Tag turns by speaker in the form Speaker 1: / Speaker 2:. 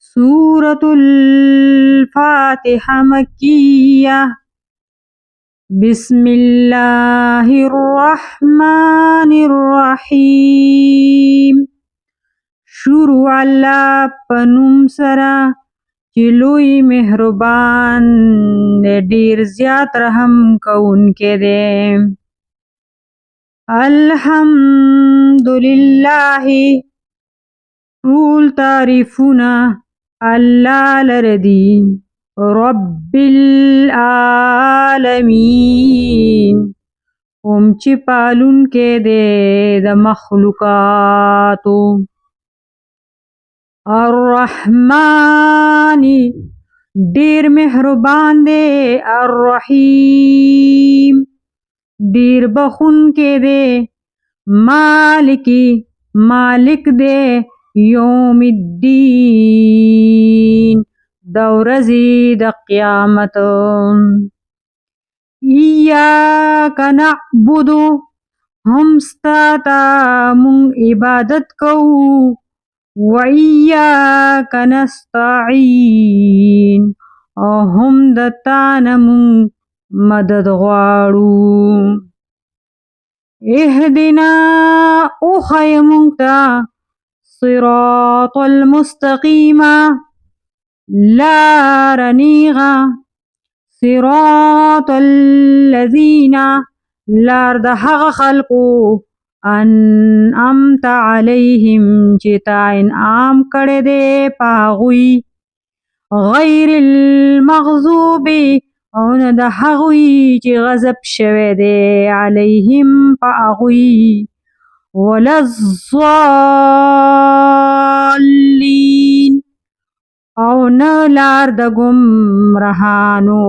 Speaker 1: سورة الفاتحة مكية. بسم الله الرحمن الرحیم. شروع الله پنوم سره چې لوی مهربان دی ډیر زیات رحم کوونکی دی. الحمدلله ټول تعریفونه الله لره دي. رب العالمین چې پالونکی دی د مخلوقاتو. الرحمن ډیر مهربان دی. الرحیم ډیر بخونکی دی. مالک دی. یوم الدین د ورځې د قیامت. ایاک نعبد هم ستا ته مونږ عبادت کوو. و ایاک نستعین او هم د تا نه مونږ مدد غواړو. اهدنا اوښیه مونږ ته صراط المستقیم لار نیغه. صراط الذین لار د هغه خلقو انعمت علیهم چې تا انعام کړی دی په هغوی. غیر المغضوب او نه د هغوی چې غضب شوی دی علیهم په هغوی. ولا الضالین او نه لار د ګمراهانو.